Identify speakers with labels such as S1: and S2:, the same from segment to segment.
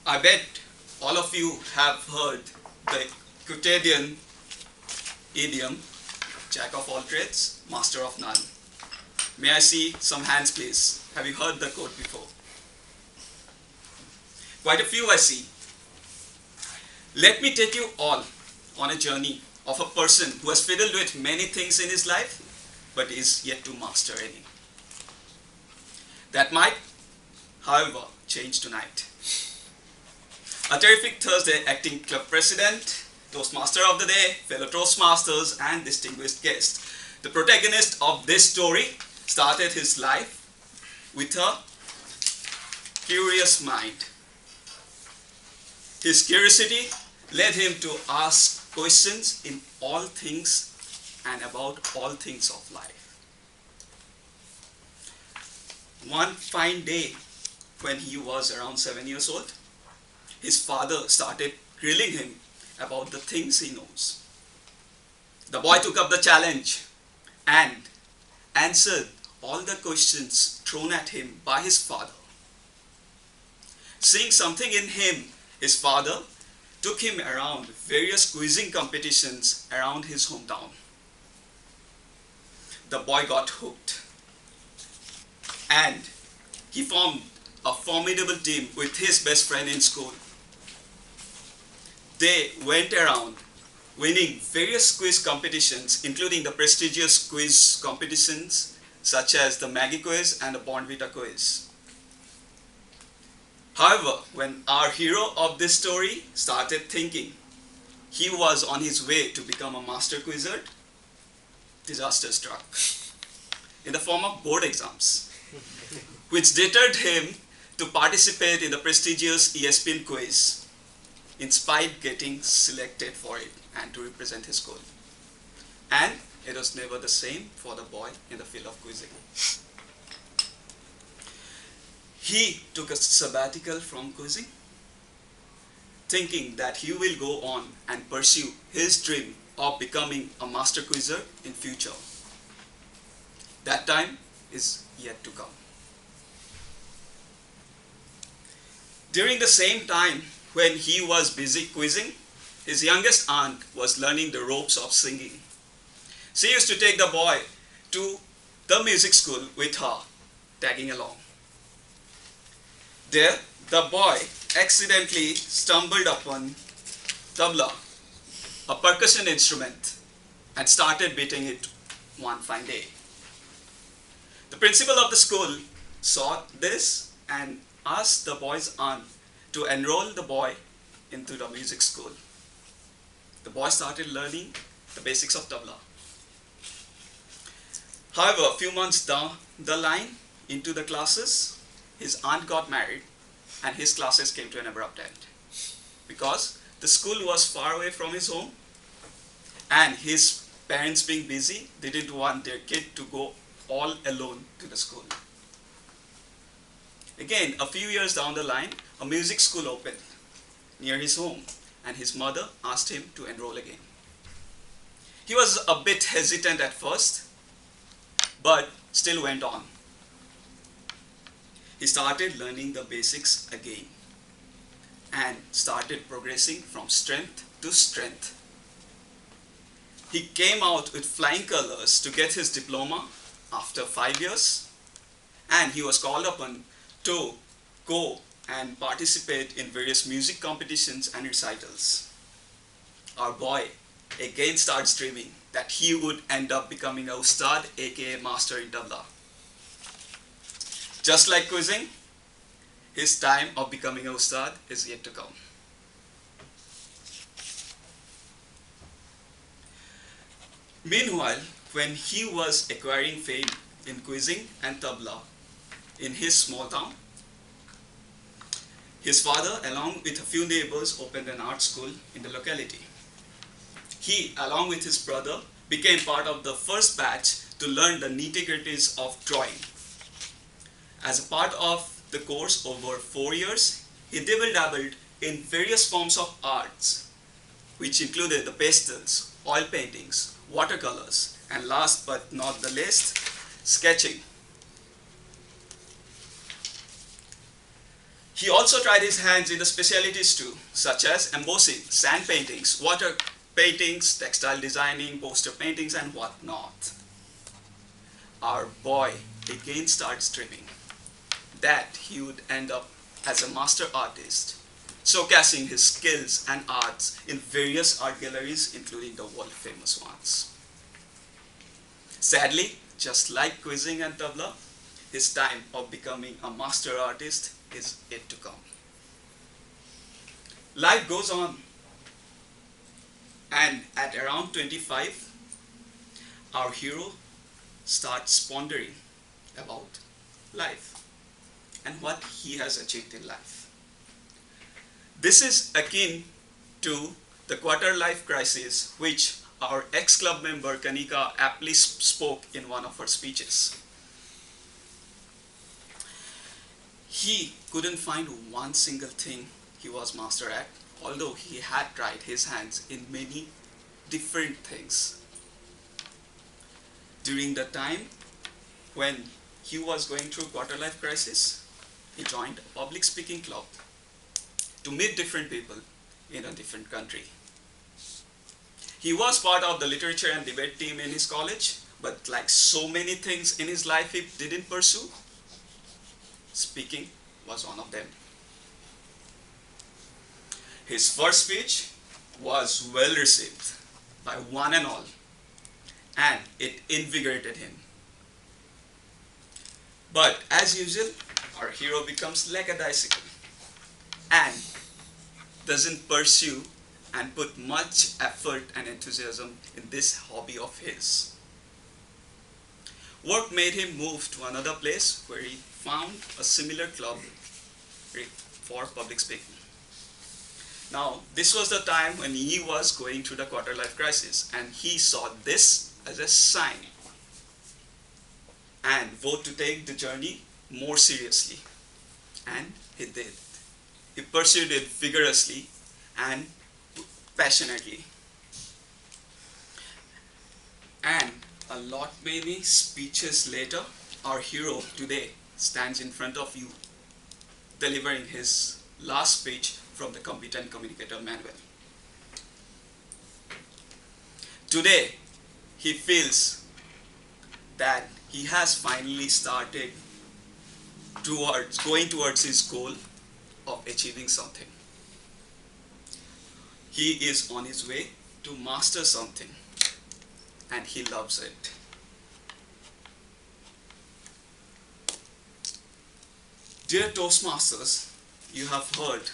S1: I bet all of you have heard the quotidian idiom, jack of all trades, master of none. May I see some hands, please? Have you heard the quote before? Quite a few I see. Let me take you all on a journey of a person who has fiddled with many things in his life, but is yet to master any. That might, however, change tonight. A terrific Thursday acting club president, Toastmaster of the day, fellow Toastmasters and distinguished guest. The protagonist of this story started his life with a curious mind. His curiosity led him to ask questions in all things and about all things of life. One fine day, when he was around 7 years old, his father started grilling him about the things he knows. The boy took up the challenge and answered all the questions thrown at him by his father. Seeing something in him, his father took him around various quizzing competitions around his hometown. The boy got hooked and he formed a formidable team with his best friend in school. They went around winning various quiz competitions, including the prestigious quiz competitions such as the Maggie quiz and the Bonvita quiz. However, when our hero of this story started thinking he was on his way to become a master quizzer, disaster struck in the form of board exams, which deterred him to participate in the prestigious ESPN quiz, in spite getting selected for it and to represent his school. And it was never the same for the boy in the field of quizzing. He took a sabbatical from quizzing, thinking that he will go on and pursue his dream of becoming a master quizzer in future. That time is yet to come. During the same time when he was busy quizzing, his youngest aunt was learning the ropes of singing. She used to take the boy to the music school with her, tagging along. There, the boy accidentally stumbled upon tabla, a percussion instrument, and started beating it one fine day. The principal of the school saw this and asked the boy's aunt to enroll the boy into the music school. The boy started learning the basics of tabla. However, a few months down the line into the classes, his aunt got married and his classes came to an abrupt end, because the school was far away from his home and his parents, being busy, they didn't want their kid to go all alone to the school. Again, a few years down the line, a music school opened near his home and his mother asked him to enroll again. He was a bit hesitant at first, but still went on. He started learning the basics again and started progressing from strength to strength. He came out with flying colors to get his diploma after 5 years, and he was called upon to go and participate in various music competitions and recitals. Our boy again starts dreaming that he would end up becoming a ustad, aka master in tabla. Just like quizzing, his time of becoming a ustad is yet to come. Meanwhile, when he was acquiring fame in quizzing and tabla in his small town, his father, along with a few neighbors, opened an art school in the locality. He, along with his brother, became part of the first batch to learn the nitty-gritties of drawing. As a part of the course over 4 years, he dabbled in various forms of arts, which included the pastels, oil paintings, watercolors, and last but not the least, sketching. He also tried his hands in the specialities too, such as embossing, sand paintings, water paintings, textile designing, poster paintings, and whatnot. Our boy again starts dreaming that he would end up as a master artist, showcasing his skills and arts in various art galleries, including the world famous ones. Sadly, just like quizzing and tabla, his time of becoming a master artist is yet to come. Life goes on, and at around 25, our hero starts pondering about life and what he has achieved in life. This is akin to the quarter life crisis, which our ex-club member Kanika aptly spoke in one of her speeches. He couldn't find one single thing he was master at, although he had tried his hands in many different things. During the time when he was going through quarter life crisis, he joined a public speaking club to meet different people in a different country. He was part of the literature and debate team in his college, but like so many things in his life he didn't pursue, speaking was one of them. His first speech was well received by one and all, and it invigorated him. But as usual, our hero becomes lackadaisical and doesn't pursue and put much effort and enthusiasm in this hobby of his. Work made him move to another place where he found a similar club for public speaking. Now, this was the time when he was going through the quarter life crisis, and he saw this as a sign and vowed to take the journey more seriously. And he did. He pursued it vigorously and passionately. And a lot many speeches later, our hero today stands in front of you, delivering his last speech from the Competent Communicator Manual. Today, he feels that he has finally started going towards his goal of achieving something. He is on his way to master something, and he loves it. Dear Toastmasters, you have heard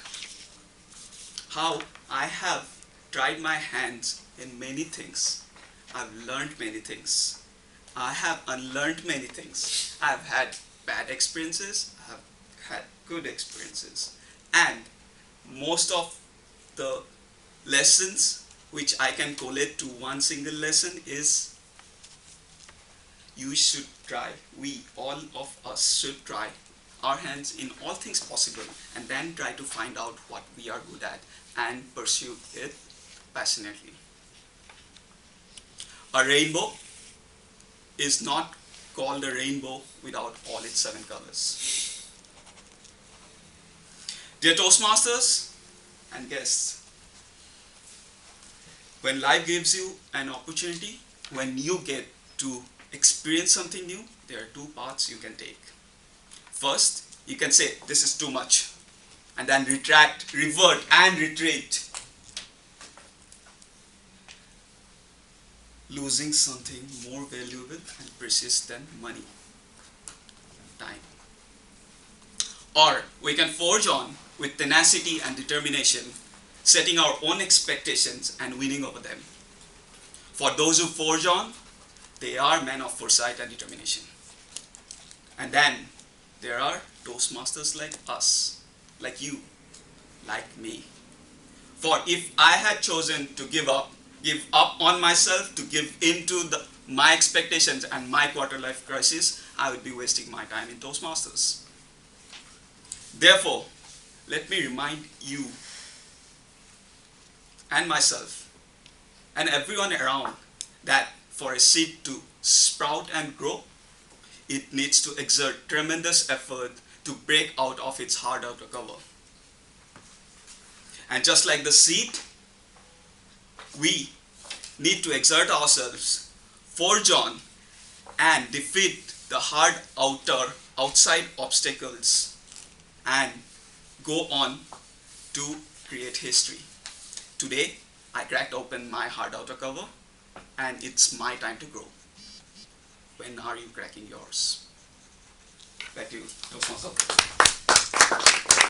S1: how I have tried my hands in many things. I've learned many things. I have unlearned many things. I've had bad experiences. I've had good experiences. And most of the lessons which I can collate to one single lesson is you should try, we all of us should try our hands in all things possible, and then try to find out what we are good at and pursue it passionately. A rainbow is not called a rainbow without all its 7 colors. Dear Toastmasters and guests, when life gives you an opportunity, when you get to experience something new, there are 2 paths you can take. First, you can say, this is too much, and then retract, revert, and retreat, losing something more valuable and precious than money, time. Or we can forge on with tenacity and determination, setting our own expectations and winning over them. For those who forge on, they are men of foresight and determination. And then there are Toastmasters like us, like you, like me. For if I had chosen to give up on myself, to give in to my expectations and my quarter life crisis, I would be wasting my time in Toastmasters. Therefore, let me remind you and myself and everyone around that for a seed to sprout and grow, it needs to exert tremendous effort to break out of its hard outer cover. And just like the seed, we need to exert ourselves, forge on, and defeat the hard outside obstacles, and go on to create history. Today, I cracked open my hard outer cover, and it's my time to grow. When are you cracking yours? Back to you, Toastmasters.